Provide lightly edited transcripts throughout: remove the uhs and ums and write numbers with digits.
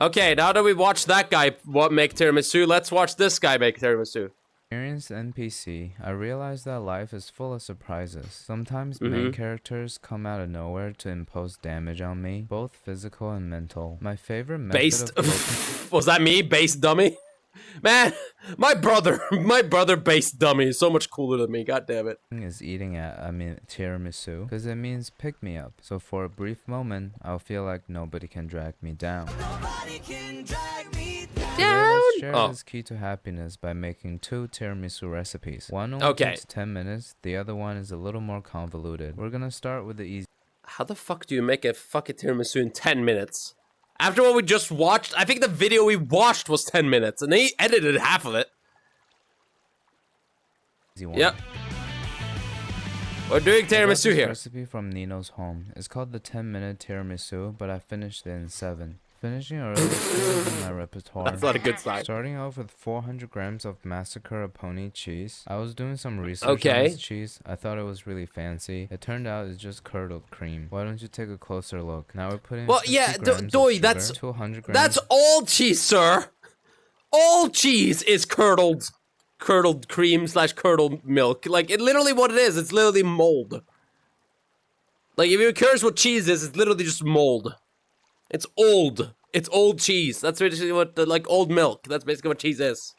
Okay, now that we watched that guy make tiramisu, let's watch this guy make tiramisu. Experienced NPC, I realized that life is full of surprises. Sometimes main characters come out of nowhere to impose damage on me, both physical and mental. My favorite method Based. of Was that me? Based dummy? Man, my brother based dummy is so much cooler than me. God damn it. is eating at, tiramisu, because it means pick me up. So for a brief moment, I'll feel like nobody can drag me down. Nobody can drag me Today, let's share this key to happiness by making 2 tiramisu recipes. One only takes 10 minutes, the other one is a little more convoluted. We're gonna start with the easy. How the fuck do you make a fucking tiramisu in 10 minutes? After what we just watched, I think the video we watched was 10 minutes, and they edited half of it. One. Yep. We're doing tiramisu here. Recipe from Nino's home. It's called the 10-minute tiramisu, but I finished it in 7. Finishing early is in my repertoire. That's not a good sign. Starting off with 400 grams of mascarpone cheese. I was doing some research on this cheese. I thought it was really fancy. It turned out it's just curdled cream. Why don't you take a closer look? Now we're putting 50 grams Doy, of that's 200 grams. That's all cheese, sir. All cheese is curdled cream / curdled milk. Like, it literally what it is. It's literally mold. Like, if you're curious what cheese is, it's literally just mold. It's old. It's old cheese. That's basically what, like, old milk. That's basically what cheese is.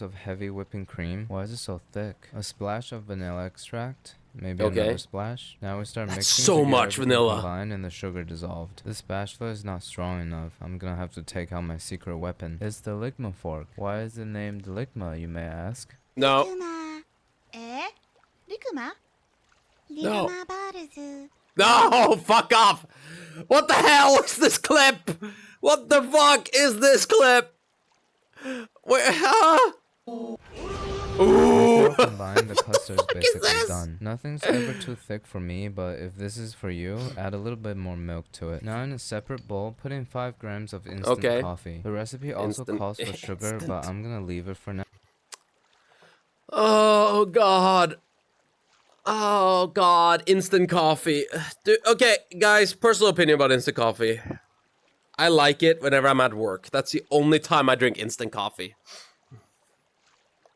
Of heavy whipping cream. Why is it so thick? A splash of vanilla extract. Maybe another splash. Now we start mixing so much vanilla. Combined and the sugar dissolved. This spatula is not strong enough. I'm gonna have to take out my secret weapon. It's the ligma fork. Why is it named ligma, you may ask? No. No. No, fuck off. What the hell is this clip? What the fuck is this clip? Where, huh? Ooh. Combined, the custard is basically done. Nothing's ever too thick for me, but if this is for you, add a little bit more milk to it. Now in a separate bowl, put in 5 grams of instant coffee. The recipe also calls for sugar, but I'm gonna leave it for now. Oh god. Oh god, instant coffee. Dude, okay, guys, personal opinion about instant coffee. I like it whenever I'm at work. That's the only time I drink instant coffee.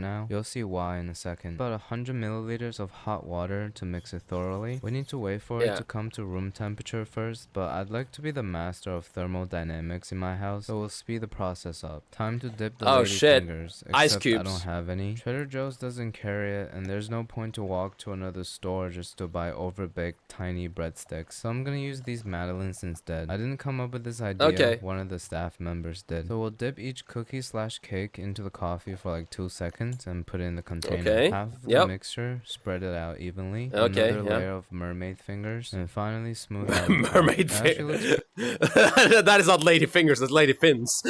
Now, you'll see why in a second. About 100 milliliters of hot water to mix it thoroughly. We need to wait for it to come to room temperature first, but I'd like to be the master of thermodynamics in my house, so we'll speed the process up. Time to dip the lady fingers, except Ice cubes. I don't have any. Trader Joe's doesn't carry it, and there's no point to walk to another store just to buy overbaked tiny breadsticks, so I'm gonna use these madeleines instead. I didn't come up with this idea, one of the staff members did. So we'll dip each cookie / cake into the coffee for like 2 seconds. And put it in the container. Half of the mixture, spread it out evenly. Another layer of mermaid fingers, and finally smooth out. Mermaid fingers. That is not lady fingers. That's lady fins.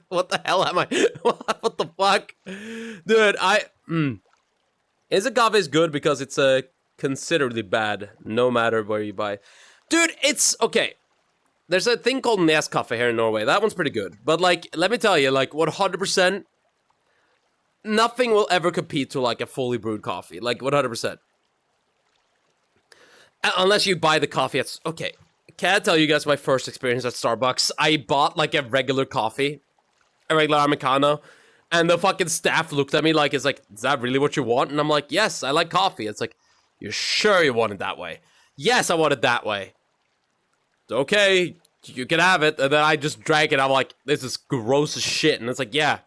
What the hell am I? What the fuck, dude? Instant coffee is good because it's considerably bad, no matter where you buy. Dude, it's okay. There's a thing called Nescafe here in Norway. That one's pretty good. But like, let me tell you, like 100%. Nothing will ever compete to like a fully brewed coffee, like 100%. Unless you buy the coffee at... Okay, can I tell you guys my first experience at Starbucks? I bought like a regular coffee, a regular Americano, and the fucking staff looked at me like, is that really what you want? And I'm like, yes, I like coffee. It's like, you're sure you want it that way? Yes, I want it that way. Okay, you can have it. And then I just drank it. I'm like, this is gross as shit. And it's like, yeah.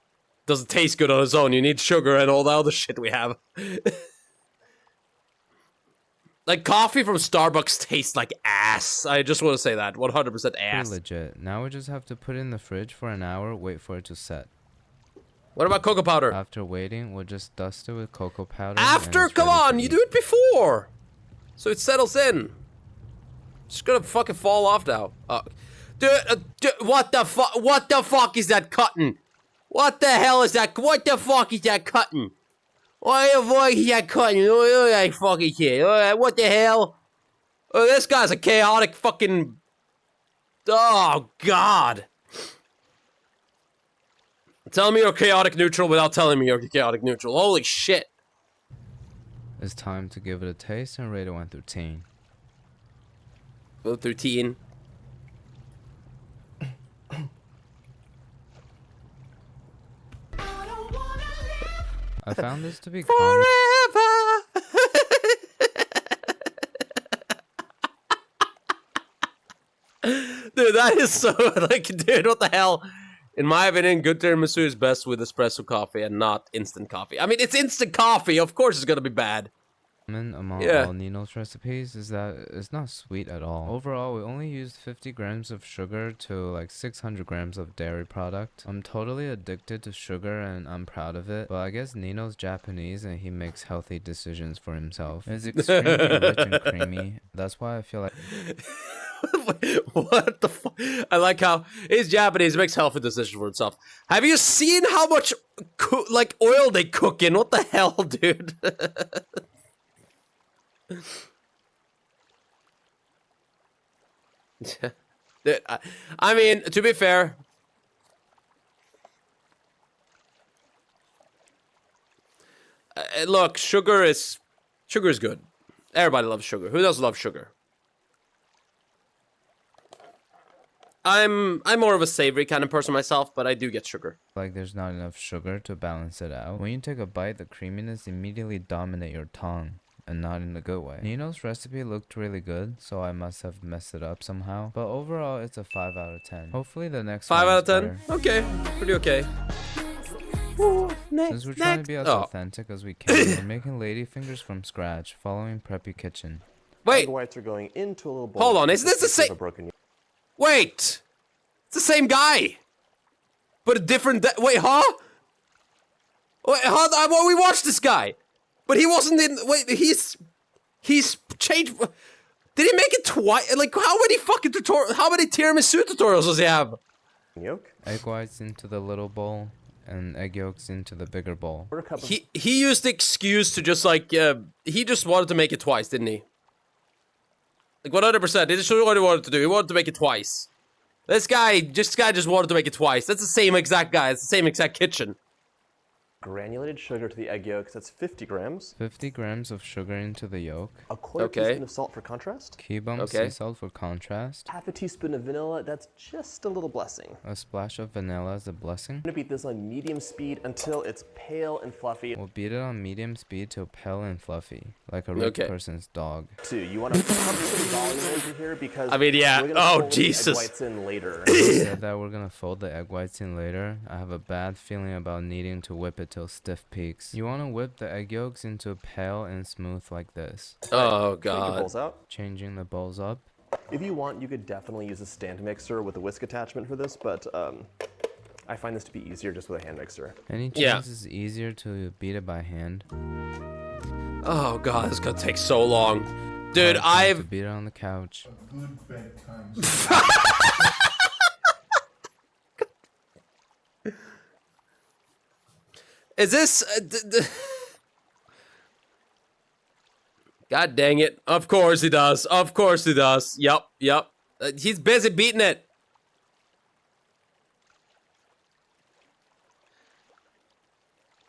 Doesn't taste good on its own. You need sugar and all the other shit we have. Like, coffee from Starbucks tastes like ass. I just want to say that. 100% ass. Pretty legit. Now we just have to put it in the fridge for an hour, wait for it to set. What about cocoa powder? After waiting, we'll just dust it with cocoa powder. After? Come on! You do it before! So it settles in. It's gonna fucking fall off now. Dude, what the fuck? What the fuck is that cutting? What the hell is that? What the fuck is that cutting? What the fuck is that cutting? Oh, that fucking shit. What the hell? Oh, this guy's a chaotic fucking... Oh, God. Tell me you're chaotic neutral without telling me you're chaotic neutral. Holy shit. It's time to give it a taste and rate it 1 through 10. 1 through 10. I found this to be common. Forever. Dude, that is so like, dude, what the hell? In my opinion, good tiramisu is best with espresso coffee and not instant coffee. I mean, it's instant coffee. Of course, it's gonna be bad. Among all Nino's recipes is that it's not sweet at all. Overall, we only used 50 grams of sugar to like 600 grams of dairy product. I'm totally addicted to sugar and I'm proud of it, but I guess Nino's Japanese and he makes healthy decisions for himself. It's extremely rich and creamy. That's why I feel like What the fuck? I like how he's Japanese, makes healthy decisions for himself. Have you seen how much like oil they cook in? What the hell, dude? Dude, I mean, to be fair, look, sugar is good. Everybody loves sugar. Who doesn't love sugar? I'm more of a savory kind of person myself, but I do get sugar. like there's not enough sugar to balance it out. When you take a bite, the creaminess immediately dominate your tongue. And not in a good way. Nino's recipe looked really good, so I must have messed it up somehow. But overall, it's a 5 out of 10. Hopefully the next 5 one out is of 10? better. Okay, pretty okay. Since we're trying to be as authentic as we can, we're making ladyfingers from scratch, following Preppy Kitchen. Wait, whites are going into a little bowl. hold on, isn't this the same? Wait, it's the same guy, but a different. Wait, huh? Wait, huh? Well, we watched this guy, but he wasn't in. Wait, he's changed. Did he make it twice? Like, how many fucking how many tiramisu tutorials does he have? Yolk. Egg whites into the little bowl, and egg yolks into the bigger bowl. He used the excuse to just like he just wanted to make it twice, didn't he? Like 100%. This is what he wanted to do. He wanted to make it twice. This guy just wanted to make it twice. That's the same exact guy. It's the same exact kitchen. Granulated sugar to the egg yolks. That's 50 grams. 50 grams of sugar into the yolk. A quarter teaspoon of salt for contrast. Cubum sea salt for contrast. Half a teaspoon of vanilla. That's just a little blessing. A splash of vanilla as a blessing. I'm gonna beat this on medium speed until it's pale and fluffy. We'll beat it on medium speed till pale and fluffy, like a rich person's dog. You want to pump some volume over here because I mean, yeah. we're gonna Oh, fold the egg Jesus. whites in later. Said that we're gonna fold the egg whites in later. I have a bad feeling about needing to whip it till stiff peaks. You want to whip the egg yolks into pale and smooth like this. Oh Take the god. bowls out. Changing the bowls up. If you want, you could definitely use a stand mixer with a whisk attachment for this, but I find this to be easier just with a hand mixer. Any chance it's easier to beat it by hand? Oh god, this is gonna take so long. Dude, To I've beat it on the couch. Is this God dang it. Of course he does. Of course he does. Yep. He's busy beating it.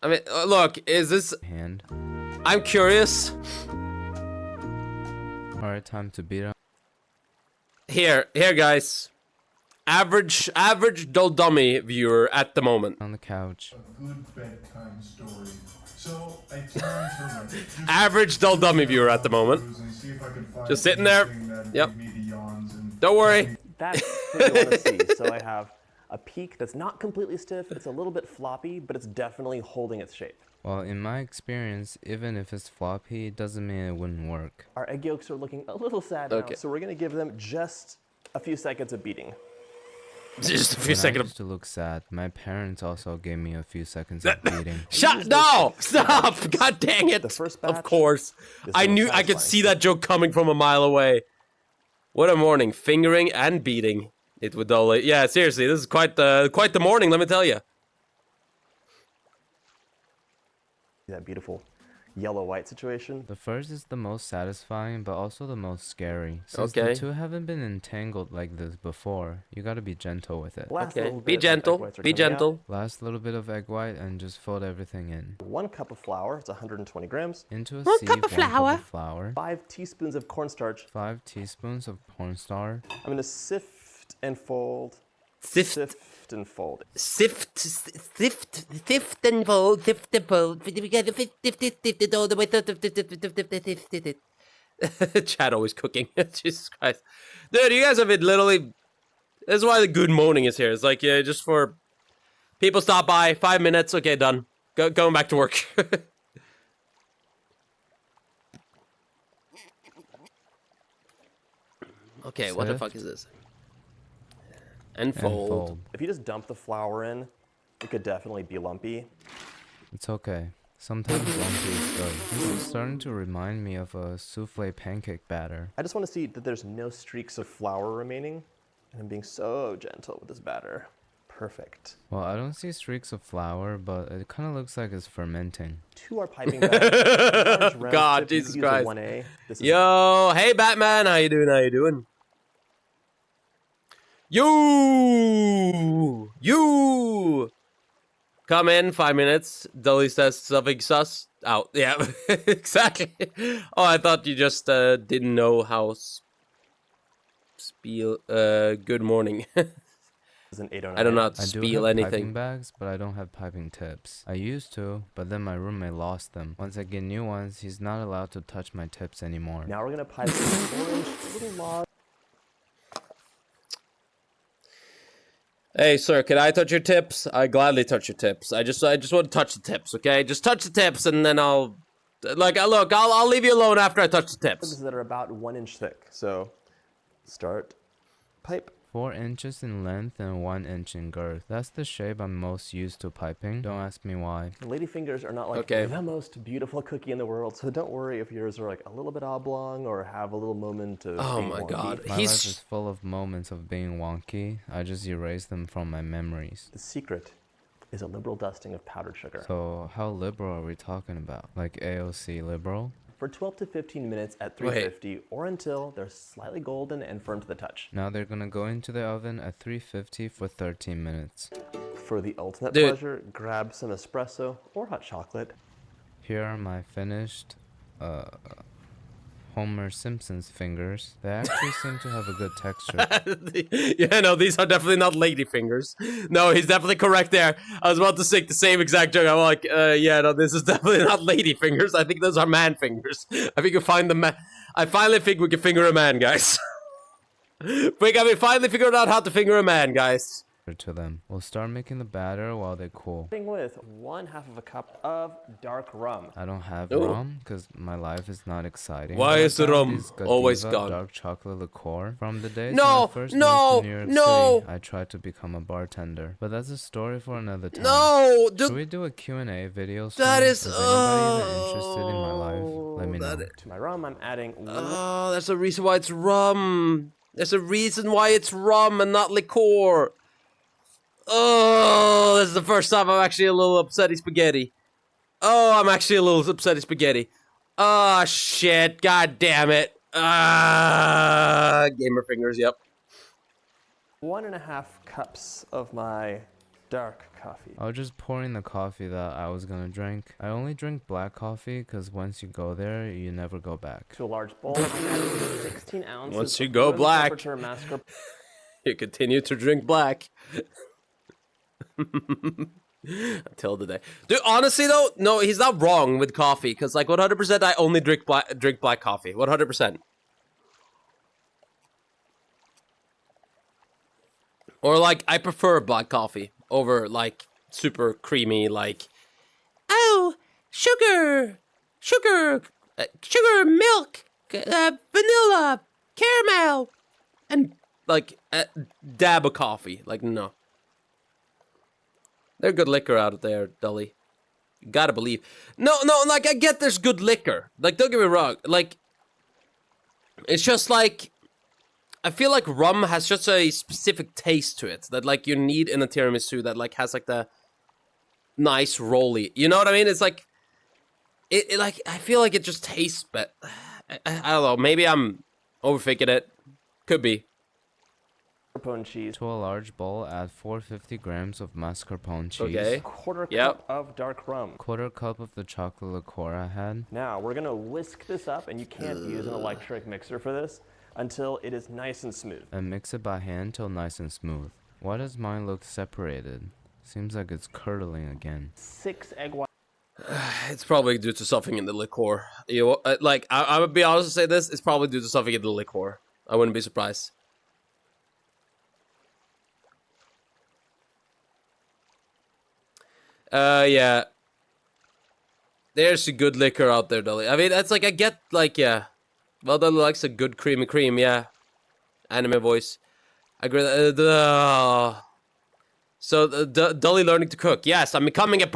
I mean, look, is this Hand. I'm curious. Alright, time to beat it. Here, guys. Average dull dummy viewer at the moment. On the couch. A good bedtime story. So I turned to Reddit. Average dull dummy viewer at the moment. Just sitting there. Yep. Don't worry. That's what you want to see. So I have a peak that's not completely stiff. It's a little bit floppy, but it's definitely holding its shape. Well, in my experience, even if it's floppy, it doesn't mean it wouldn't work. Our egg yolks are looking a little sad now, so we're going to give them just a few seconds of beating. Just a few When I seconds. used to look sad. My parents also gave me a few seconds of beating. No! Stop! God dang it! The first Of batch, course. I knew I could see that joke coming from a mile away. What a morning. Fingering and beating. It would only... Yeah, seriously, this is quite the morning, let me tell you. That beautiful yellow-white situation. The first is the most satisfying, but also the most scary. Since the two haven't been entangled like this before, you gotta be gentle with it. Be gentle. Be gentle. Last little bit of egg white and just fold everything in. 1 cup of flour, it's 120 grams. Into a sieve, 1 cup of flour. 5 teaspoons of cornstarch. 5 teaspoons of cornstarch. I'm gonna sift and fold Sift and fold. Sift and fold, sift and fold. All the way. Chad always cooking. Jesus Christ, dude, you guys have been literally. This is why the good morning is here. It's like just for people stop by, 5 minutes. Okay, done. Going back to work. Okay, what the fuck is this? And fold. If you just dump the flour in, it could definitely be lumpy. It's okay. Sometimes lumpy is good. This is starting to remind me of a souffle pancake batter. I just want to see that there's no streaks of flour remaining. And I'm being so gentle with this batter. Perfect. Well, I don't see streaks of flour, but it kind of looks like it's fermenting. 2 are piping bags. God, Jesus Christ. 1A. Yo, hey Batman, how you doing? How you doing? You come in 5 minutes. Dolly says something sus. Out. Yeah, exactly. Oh, I thought you just didn't know how spiel. Good morning. I don't know how to spiel anything. Piping bags, but I don't have piping tips. I used to, but then my roommate lost them. Once I get new ones, he's not allowed to touch my tips anymore. Now we're gonna pipe an orange little log. Hey, sir, can I touch your tips? I gladly touch your tips. I just want to touch the tips, okay? Just touch the tips, and then I'll leave you alone after I touch the tips. That are about 1 inch thick. So, start pipe. 4 inches in length and 1 inch in girth. That's the shape I'm most used to piping. Don't ask me why. Ladyfingers are not like the most beautiful cookie in the world, so don't worry if yours are like a little bit oblong or have a little moment of being my wonky. God. My life is full of moments of being wonky. I just erase them from my memories. The secret is a liberal dusting of powdered sugar. So how liberal are we talking about? Like AOC liberal? For 12 to 15 minutes at 350 or until they're slightly golden and firm to the touch. Now they're gonna go into the oven at 350 for 13 minutes. For the ultimate pleasure, grab some espresso or hot chocolate. Here are my finished Homer Simpson's fingers. They actually seem to have a good texture. Yeah, no, these are definitely not lady fingers. No, he's definitely correct there. I was about to say the same exact joke. I'm like, yeah, no, this is definitely not lady fingers. I think those are man fingers. I think you find the man. I finally think we can finger a man, guys. We finally figured out how to finger a man, guys. To them. We'll start making the batter while they cool. With 1/2 of a cup of dark rum. I don't have rum because my life is not exciting. Why is the rum always gone? Dark chocolate liqueur. From the days when I first moved to New York City, I tried to become a bartender. But that's a story for another time. No, should we do a Q&A video soon? That is anybody even interested in my life? Let me know. To my rum, I'm adding. Oh, there's a reason why it's rum. There's a reason why it's rum and not liqueur. Oh, this is the first time I'm actually a little upsetty spaghetti. Oh, I'm actually a little upsetty spaghetti. Oh, shit. God damn it. Gamer fingers, yep. 1.5 cups of my dark coffee. I was just pouring the coffee that I was gonna drink. I only drink black coffee because once you go there, you never go back. To a large bowl, 16 ounces. Once you go black, you continue to drink black. Until the day. Dude, honestly though, no, he's not wrong with coffee, because like 100% I only drink black coffee. 100%. Or like I prefer black coffee over like super creamy, like, oh, sugar, milk, vanilla, caramel, and like a dab of coffee. Like, no. There's good liquor out there, Dully. You gotta believe. No, like, I get there's good liquor. Like, don't get me wrong. Like, it's just like, I feel like rum has just a specific taste to it that, like, you need in a tiramisu that, like, has, like, the nice rolly. You know what I mean? It's like, it like, I feel like it just tastes better. I don't know. Maybe I'm overthinking it. Could be. Cheese. To a large bowl, add 450 grams of mascarpone cheese. Okay. Quarter cup of dark rum. Quarter cup of the chocolate liqueur I had. Now we're gonna whisk this up, and you can't use an electric mixer for this until it is nice and smooth. And mix it by hand till nice and smooth. Why does mine look separated? Seems like it's curdling again. 6 egg whites. It's probably due to something in the liquor. You like, I would be honest to say this. It's probably due to something in the liquor. I wouldn't be surprised. Yeah. There's a good liquor out there, Dolly. I mean, that's like, I get, like, yeah. Well, Dolly likes a good creamy cream, yeah. Anime voice. I agree. So, Dolly learning to cook. Yes, I'm becoming the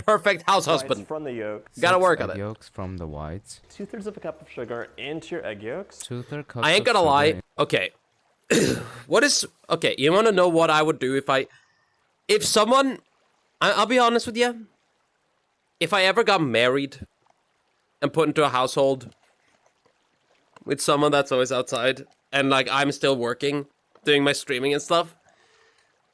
perfect house husband. From the yolk. Gotta work on Egg it. yolks from the whites. 2/3 of a cup of sugar into your egg yolks. 2/3 cups I ain't of gonna sugar lie. in- Okay. Okay, you wanna know what I would do if someone, I'll be honest with you. If I ever got married and put into a household with someone that's always outside and like I'm still working, doing my streaming and stuff,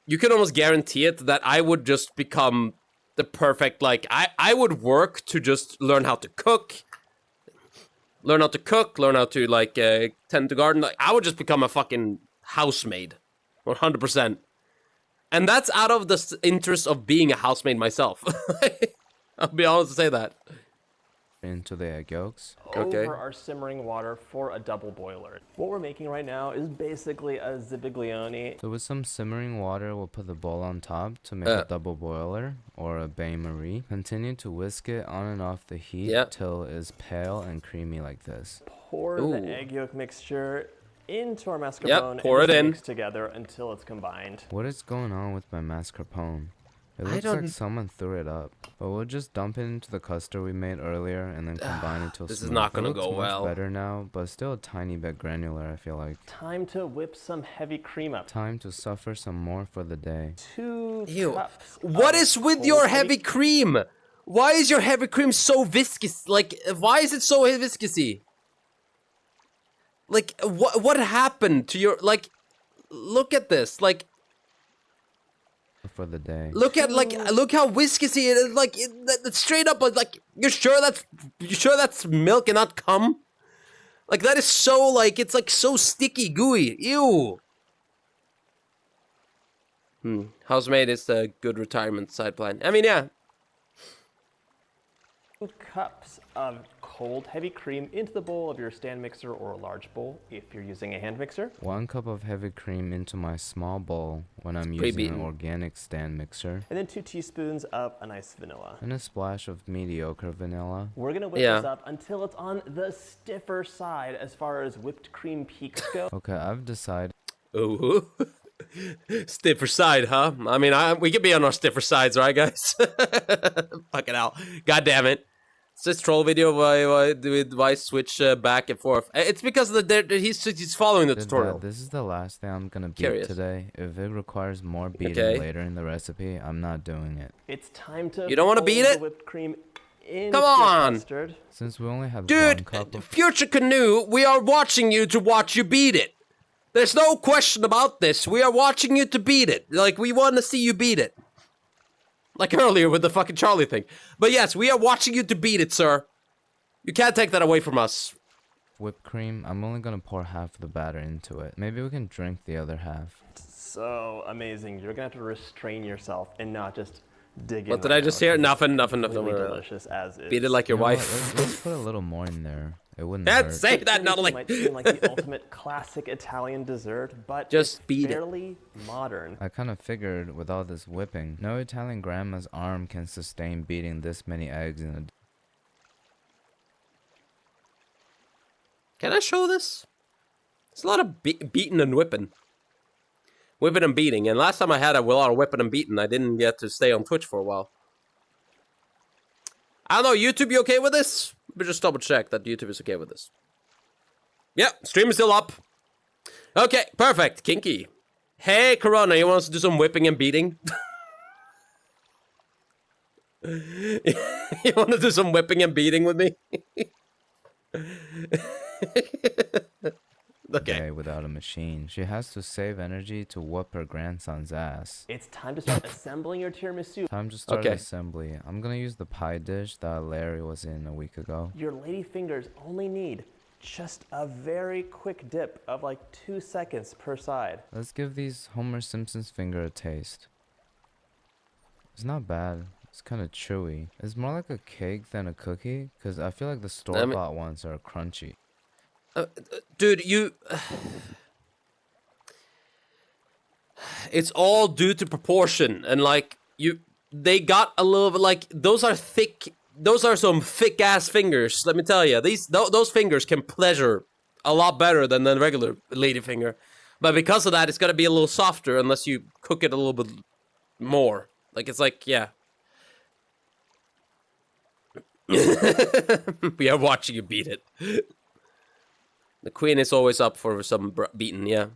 you can almost guarantee it that I would just become the perfect, like, I would work to just learn how to cook, learn how to, like, tend the garden. Like, I would just become a fucking housemaid, 100%. And that's out of the interest of being a housemaid myself. I'll be honest to say that. into the egg yolks. Okay. Over our simmering water for a double boiler. What we're making right now is basically a zibiglione. So with some simmering water, we'll put the bowl on top to make a double boiler or a bain-marie. Continue to whisk it on and off the heat till it's pale and creamy like this. Pour Ooh. the egg yolk mixture into our mascarpone pour and it in. mix together until it's combined. What is going on with my mascarpone? It I looks don't- like someone threw it up. But we'll just dump it into the custard we made earlier and then combine it till This smooth. is not gonna It looks go much well. better now, but still a tiny bit granular, I feel like. Time to whip some heavy cream up. Time to suffer some more for the day. 2 Ew. cups. What of is with cold your heavy cream? Why is your heavy cream so viscous? Like, why is it so viscousy? Like, what happened to your, like, look at this. Like, For the day. look how viscousy it is. Like, that's straight up, like, you sure that's milk and not cum? Like, that is so, like, it's like so sticky, gooey. Ew. Housemaid is a good retirement side plan. I mean, yeah. 2 cups of cold heavy cream into the bowl of your stand mixer or a large bowl if you're using a hand mixer. 1 cup of heavy cream into my small bowl when I'm using Pre-beaten. an organic stand mixer. And then 2 teaspoons of a nice vanilla. And a splash of mediocre vanilla. We're gonna whip this up until it's on the stiffer side as far as whipped cream peaks go. Okay, I've decided. Ooh. Stiffer side, huh? I mean, we could be on our stiffer sides, right, guys? Fucking hell. God damn it. It's this troll video why switch back and forth. It's because he's following the tutorial. This is the last thing I'm gonna beat Curious. today. If it requires more beating later in the recipe, I'm not doing it. It's time to You don't wanna fold beat the it? whipped cream into Come your on! custard. Since we only have 1 Dude, cup of Future Canoe, we are watching you to watch you beat it. There's no question about this. We are watching you to beat it. Like, we want to see you beat it. Like earlier with the fucking Charlie thing. But yes, we are watching you to beat it, sir. You can't take that away from us. whipped cream, I'm only gonna pour half the batter into it. Maybe we can drink the other half. So amazing. You're gonna have to restrain yourself and not just dig in. What did right I just now, hear? 'cause it's Nothing. completely Don't worry. delicious as is. Beat it like your You know what, wife. let's put a little more in there. It wouldn't Can't hurt. say that, Tiramisu Natalie. might seem like the ultimate classic Italian dessert, but Just it's beat it. fairly modern. I kind of figured with all this whipping, no Italian grandma's arm can sustain beating this many eggs in a Can I show this? It's a lot of beating and whipping. Whipping and beating. And last time I had a lot of whipping and beating, I didn't get to stay on Twitch for a while. I don't know, YouTube, you okay with this? Let me just double check that YouTube is okay with this. Yep, stream is still up. Okay, perfect. Kinky. Hey, Corona, you want us to do some whipping and beating? You want to do some whipping and beating with me? Okay. day without a machine. She has to save energy to whoop her grandson's ass. It's time to start assembling your tiramisu. Time to start Okay. assembly. I'm gonna use the pie dish that Larry was in a week ago. Your lady fingers only need just a very quick dip of like 2 seconds per side. Let's give these Homer Simpson's finger a taste. It's not bad. It's kind of chewy. It's more like a cake than a cookie, because I feel like the store-bought ones are crunchy. Dude, it's all due to proportion, and like they got a little bit like those are some thick ass fingers. Let me tell you, those fingers can pleasure a lot better than the regular lady finger, but because of that, it's gonna be a little softer unless you cook it a little bit more. Like it's like yeah. We are watching you beat it. The queen is always up for some beating, yeah.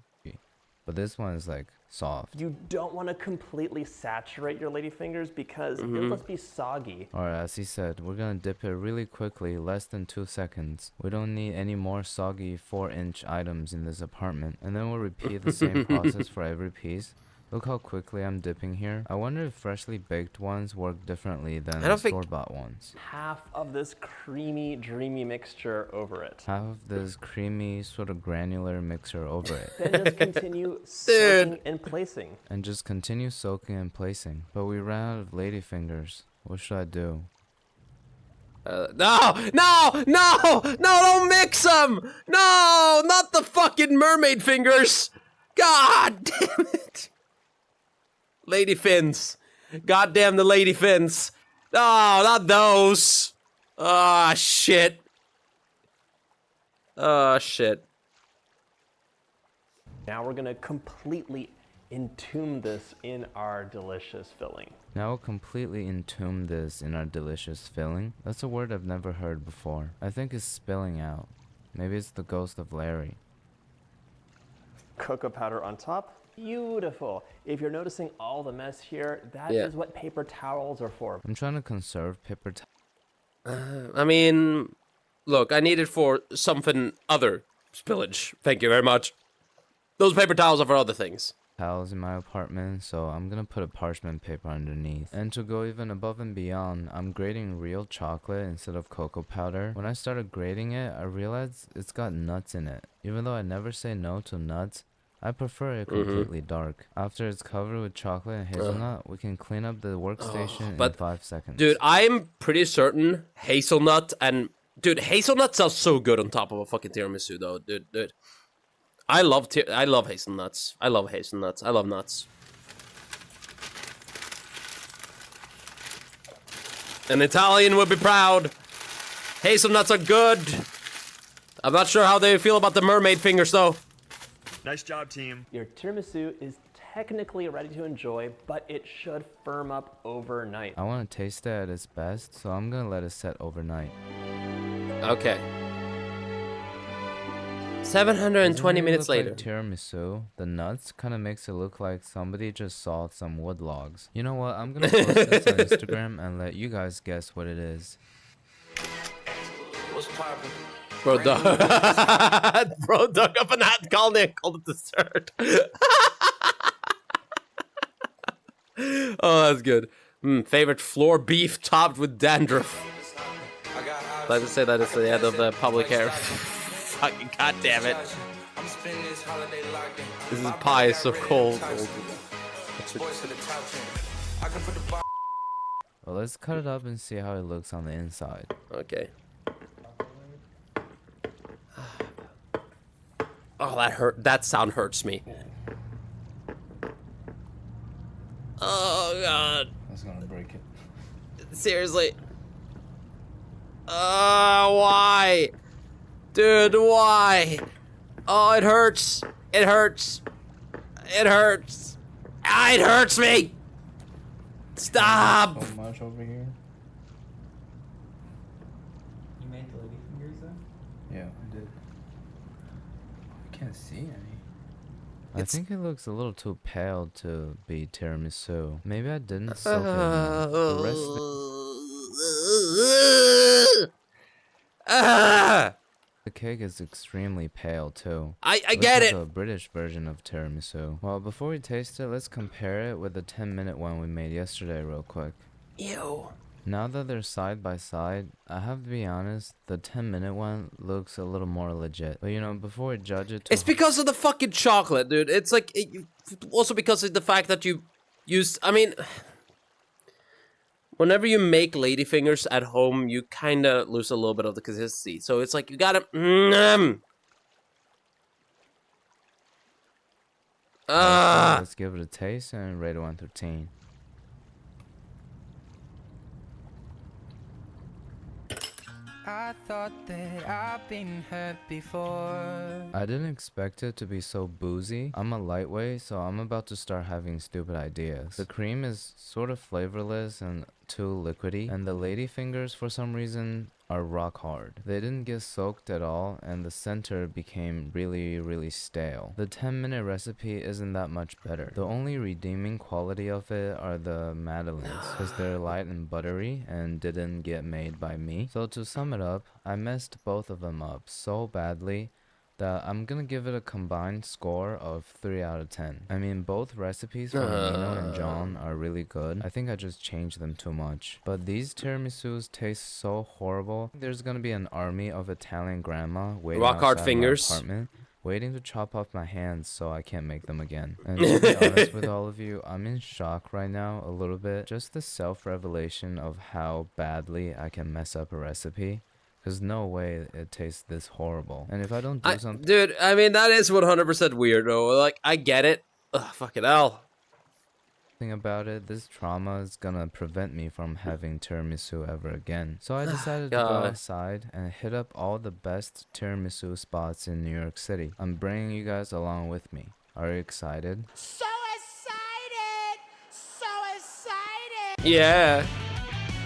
But this one is like soft. You don't want to completely saturate your ladyfingers because it'll just be soggy. Alright, as he said, we're gonna dip it really quickly, less than 2 seconds. We don't need any more soggy 4-inch items in this apartment. And then we'll repeat the same process for every piece. Look how quickly I'm dipping here. I wonder if freshly baked ones work differently than the store-bought ones. Half of this creamy, dreamy mixture over it. Half of this creamy, sort of granular mixture over it. Then just continue soaking and placing. And just continue soaking and placing. But we ran out of lady fingers. What should I do? No, don't mix them! No, not the fucking mermaid fingers! God damn it! Lady fins. Goddamn the lady fins. No, not those. Ah, shit. Oh, shit. Now we're gonna completely entomb this in our delicious filling. Now we'll completely entomb this in our delicious filling. That's a word I've never heard before. I think it's spilling out. Maybe it's the ghost of Larry. Cocoa powder on top. Beautiful. If you're noticing all the mess here, that is what paper towels are for. I'm trying to conserve paper towels. I mean, look, I need it for something other spillage. Thank you very much. Those paper towels are for other things. Towels in my apartment, so I'm gonna put a parchment paper underneath. And to go even above and beyond, I'm grating real chocolate instead of cocoa powder. When I started grating it, I realized it's got nuts in it. Even though I never say no to nuts, I prefer it completely dark. After it's covered with chocolate and hazelnut, we can clean up the workstation in 5 seconds. Dude, I'm pretty certain hazelnut and... Dude, hazelnut sounds so good on top of a fucking tiramisu, though. Dude. I love hazelnuts. I love hazelnuts. I love nuts. An Italian would be proud. Hazelnuts are good. I'm not sure how they feel about the mermaid fingers, though. Nice job, team. Your tiramisu is technically ready to enjoy, but it should firm up overnight. I want to taste it at its best, so I'm gonna let it set overnight. Okay. 720 minutes later. Like tiramisu, the nuts kind of makes it look like somebody just sawed some wood logs. You know what? I'm gonna post this on Instagram and let you guys guess what it is. What's poppin'? Bro dug up an hat colony and called it dessert. Oh, that's good. Favorite floor beef topped with dandruff. Like to say that it's the end of the public hair. Fucking goddamn it. This is pie so cold. Well, let's cut it up and see how it looks on the inside. Okay. Oh, that hurt. That sound hurts me. Oh god. That's gonna break it. Seriously. Why? Dude, why? Oh, it hurts. It hurts. It hurts. Ah, it hurts me. Stop. So much over here. You made the lady fingers though? Yeah, I did. I can't see any. I think it looks a little too pale to be tiramisu. Maybe I didn't soak it enough. The rest of the cake is extremely pale too. I get it. A British version of tiramisu. Well, before we taste it, let's compare it with the 10-minute one we made yesterday real quick. Ew. Now that they're side by side, I have to be honest, the 10-minute one looks a little more legit. But you know, before I judge it It's because of the fucking chocolate, dude. It's like, also because of the fact that you used, I mean, whenever you make ladyfingers at home, you kind of lose a little bit of the consistency. So it's like, you gotta, let's give it a taste and rate it 1 through 10. I thought that I've been hurt before. I didn't expect it to be so boozy. I'm a lightweight, so I'm about to start having stupid ideas. The cream is sort of flavorless and too liquidy, and the ladyfingers for some reason are rock hard. They didn't get soaked at all, and the center became really stale. The 10-minute recipe isn't that much better. The only redeeming quality of it are the madeleines, because they're light and buttery and didn't get made by me. So to sum it up, I messed both of them up so badly that I'm gonna give it a combined score of 3 out of 10. I mean, both recipes from Nino and John are really good. I think I just changed them too much. But these tiramisus taste so horrible. There's gonna be an army of Italian grandma waiting rock hard outside fingers. my apartment, waiting to chop off my hands so I can't make them again. And to be honest with all of you, I'm in shock right now a little bit. Just the self-revelation of how badly I can mess up a recipe. There's no way it tastes this horrible. And if I don't do something... Dude, I mean, that is 100% weird, though. Like, I get it. Ugh, fucking hell. About it, this trauma is gonna prevent me from having tiramisu ever again. So I decided to go outside and hit up all the best tiramisu spots in New York City. I'm bringing you guys along with me. Are you excited? So excited! So excited! Yeah.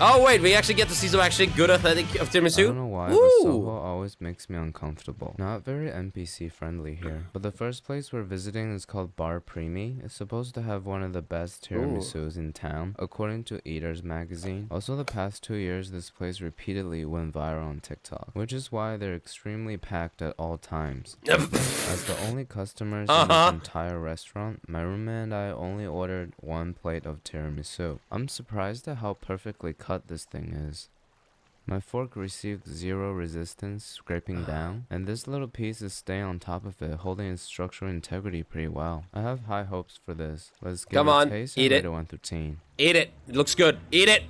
Oh, wait, we actually get to see some actually good authentic of tiramisu? I don't know why, but Soho always makes me uncomfortable. Not very NPC friendly here. But the first place we're visiting is called Bar Primi. It's supposed to have one of the best tiramisus in town, according to Eaters magazine. Also, the past 2 years, this place repeatedly went viral on TikTok, which is why they're extremely packed at all times. As the only customers in this entire restaurant, my roommate and I only ordered 1 plate of tiramisu. I'm surprised at how perfectly cut this thing is. My fork received 0 resistance scraping down, and this little piece is staying on top of it, holding its structural integrity pretty well. I have high hopes for this. Let's give it a taste and rate it 1 through 10. Eat it. It looks good. Eat it.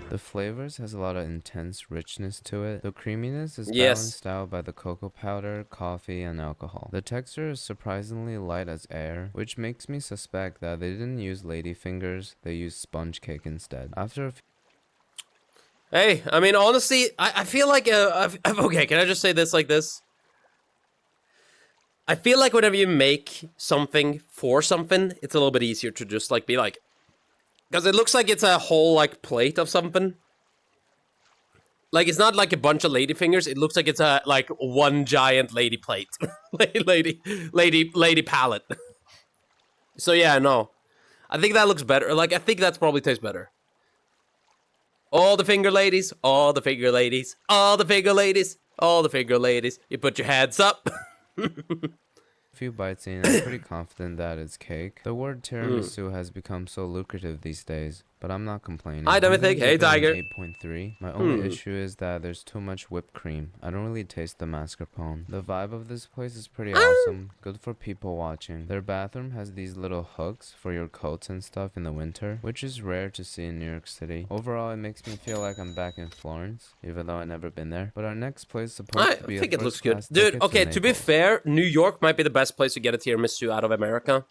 The flavors has a lot of intense richness to it. The creaminess is balanced out by the cocoa powder, coffee, and alcohol. The texture is surprisingly light as air, which makes me suspect that they didn't use ladyfingers, they used sponge cake instead. After a few Hey, I mean, honestly, I feel like, okay, can I just say this like this? I feel like whenever you make something for something, it's a little bit easier to just, like, be like, because it looks like it's a whole, like, plate of something. Like, it's not like a bunch of ladyfingers. It looks like it's a, like, one giant lady plate. lady palette. So, yeah, no. I think that looks better. Like, I think that's probably tastes better. All the finger ladies. All the finger ladies. All the finger ladies. All the finger ladies. You put your hands up. few bites in, I'm pretty confident that it's cake. The word tiramisu has become so lucrative these days, but I'm not complaining. Hi, Dominic. Hey, Tiger. 8.3. My only issue is that there's too much whipped cream. I don't really taste the mascarpone. The vibe of this place is pretty awesome. Good for people watching. Their bathroom has these little hooks for your coats and stuff in the winter, which is rare to see in New York City. Overall, it makes me feel like I'm back in Florence, even though I've never been there. But our next place is supposed to be I think it looks good. Dude, okay, to be fair, New York might be the best place to get a tiramisu out of America.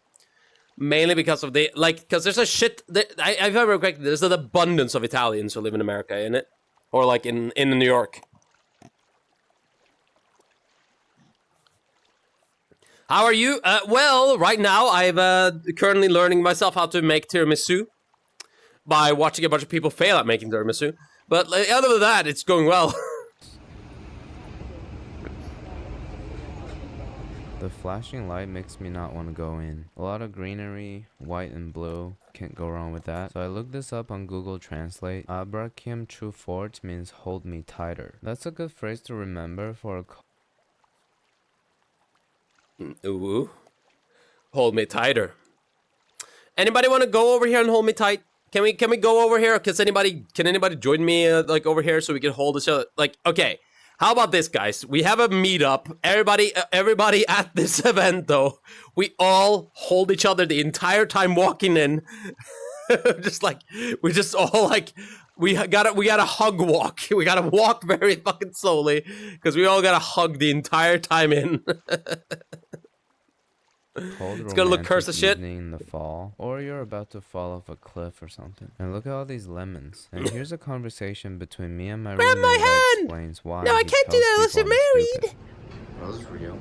Mainly because of the, like, because there's a shit, if I remember correctly, there's an abundance of Italians who live in America, in it? Or, like, in New York. How are you? Well, right now, I'm currently learning myself how to make tiramisu by watching a bunch of people fail at making tiramisu. But like, other than that, it's going well. The flashing light makes me not want to go in. A lot of greenery, white and blue, can't go wrong with that. So I looked this up on Google Translate. Abrachem true fort means hold me tighter. That's a good phrase to remember for a Ooh. Hold me tighter. Anybody want to go over here and hold me tight? Can we go over here? Can anybody join me like over here so we can hold each other? Like, okay. How about this, guys? We have a meetup. Everybody at this event, though, we all hold each other the entire time walking in. Just like we just all like we gotta hug walk. We gotta walk very fucking slowly because we all gotta hug the entire time in. It's gonna look cursed as shit. In the fall, or you're about to fall off a cliff or something. And look at all these lemons. And here's a conversation between me and my Grab roommate my that hand! explains why. No, I can't do that unless you're married. That was real.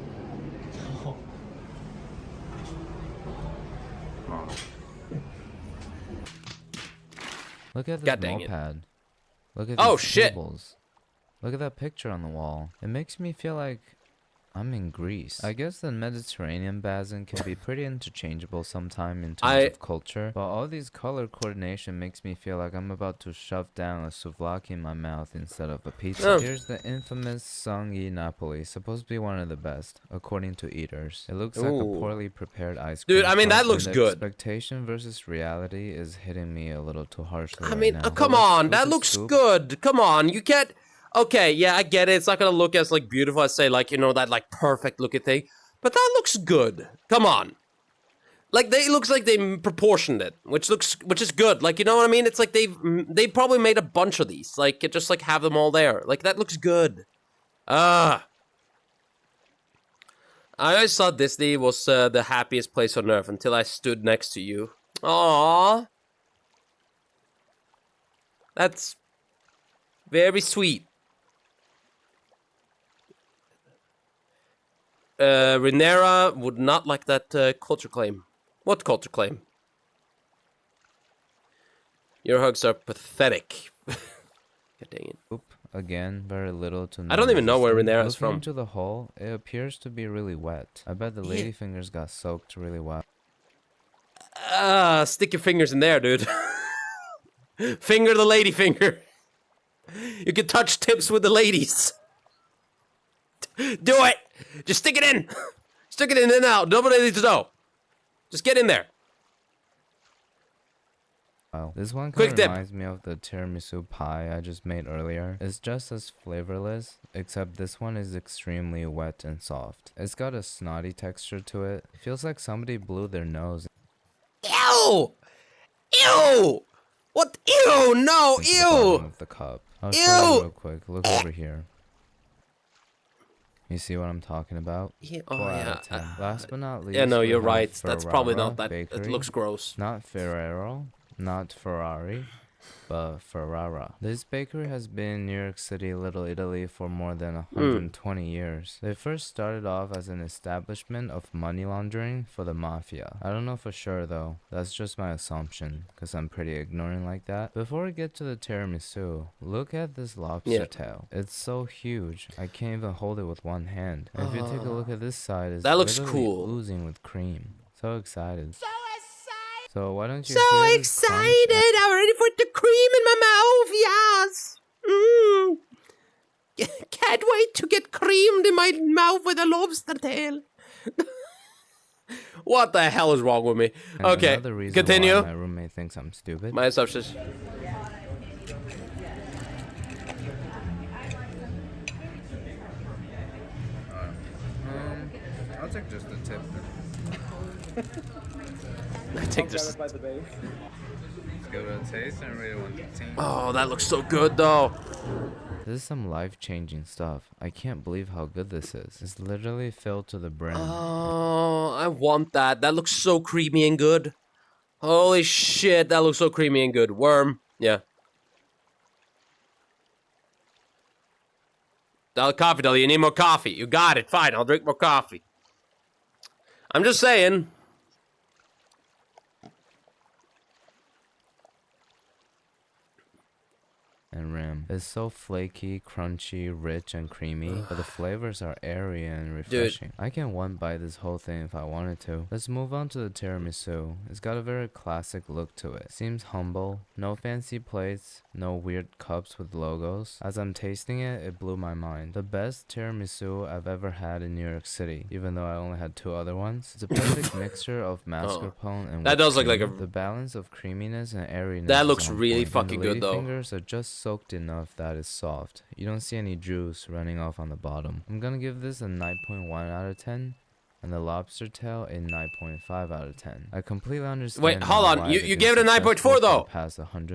Look at this God dang moped. Look at oh these shit. tables. Look at that picture on the wall. It makes me feel like I'm in Greece. I guess the Mediterranean basin can be pretty interchangeable sometime in terms of culture, but all these color coordination makes me feel like I'm about to shove down a souvlaki in my mouth instead of a pizza. Here's the infamous Sanghi Napoli, supposed to be one of the best, according to eaters. It looks like a poorly prepared ice cream. Dude, I mean, that looks good. Expectation versus reality is hitting me a little too harshly I mean, right now. come on, that looks good. Come on, you can't... Okay, yeah, I get it. It's not gonna look as, like, beautiful as, say, like, you know, that, like, perfect looking thing. But that looks good. Come on. Like, it looks like they proportioned it, which is good. Like, you know what I mean? It's like they probably made a bunch of these. Like, just, like, have them all there. Like, that looks good. I always thought Disney was the happiest place on earth until I stood next to you. Aww. That's very sweet. Renera would not like that culture claim. What culture claim? Your hugs are pathetic. God dang it. Oop, again, very little to no I don't even know where resistance. Renera's from. Looking into the hole, it appears to be really wet. I bet the ladyfingers got soaked really well. Stick your fingers in there, dude. Finger the lady finger. You can touch tips with the ladies. Do it! Just stick it in! Stick it in and out. Nobody needs to know. Just get in there. Wow. This one kind of reminds me of the tiramisu pie I just made earlier. It's just as flavorless, except this one is extremely wet and soft. It's got a snotty texture to it. It feels like somebody blew their nose. Ew! Ew! What? Ew! No! Ew! Of the cup. I'll show you real quick. Look over here. You see what I'm talking about? Yeah, Last but not least. Yeah, no, you're right. Ferrara That's probably not that. Bakery. It looks gross. Not Ferrero, not Ferrari, but Ferrara. This bakery has been in New York City, Little Italy for more than 120 years. They first started off as an establishment of money laundering for the mafia. I don't know for sure though. That's just my assumption, because I'm pretty ignorant like that. Before we get to the tiramisu, look at this lobster tail. It's so huge, I can't even hold it with one hand. And if you take a look at this side, it's that looks literally cool. Oozing with cream. So excited. So why don't you so excited! I'm ready for the cream in my mouth. Yes. Can't wait to get creamed in my mouth with a lobster tail. What the hell is wrong with me? And okay, continue. Why my roommate thinks I'm stupid. My assumptions. I'll take just a tip. I take this. Let's give it a taste and rate it 1 to 10. Oh, that looks so good though. This is some life-changing stuff. I can't believe how good this is. It's literally filled to the brim. Oh, I want that. That looks so creamy and good. Holy shit, that looks so creamy and good. Worm, yeah. Coffee, Dolly, you need more coffee. You got it. Fine, I'll drink more coffee. I'm just saying. And rim. It's so flaky, crunchy, rich, and creamy, but the flavors are airy and refreshing. I can one bite this whole thing if I wanted to. Let's move on to the tiramisu. It's got a very classic look to it. Seems humble, no fancy plates, no weird cups with logos. As I'm tasting it, it blew my mind. The best tiramisu I've ever had in New York City, even though I only had 2 other ones. It's a perfect mixture of mascarpone and that does look like a... The balance of creaminess and airiness. That looks really fucking good though. The fingers are just soaked enough that it's soft. You don't see any juice running off on the bottom. I'm gonna give this a 9.1 out of 10. And the lobster tail a 9.5 out of 10. I completely understand. Wait, hold on. You gave it a 9.4 though.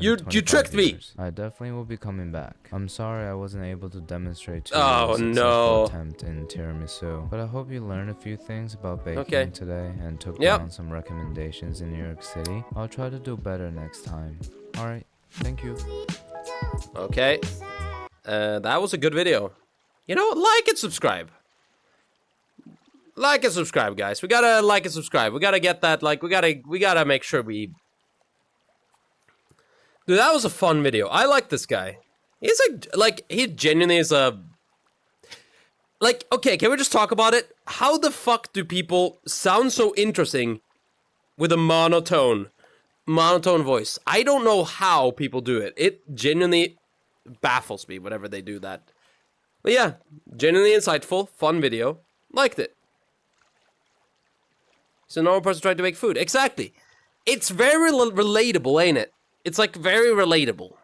You tricked me. I definitely will be coming back. I'm sorry I wasn't able to demonstrate to you a successful attempt in tiramisu, but I hope you learned a few things about baking today and took down some recommendations in New York City. I'll try to do better next time. All right, thank you. Okay, that was a good video. You know, like and subscribe. Like and subscribe, guys. We gotta like and subscribe. We gotta get that, like, we gotta make sure we... Dude, that was a fun video. I like this guy. He's he genuinely is a... Like, okay, can we just talk about it? How the fuck do people sound so interesting with a monotone voice? I don't know how people do it. It genuinely baffles me whenever they do that. But yeah, genuinely insightful, fun video. Liked it. He's a normal person trying to make food. Exactly. It's very relatable, ain't it? It's like very relatable.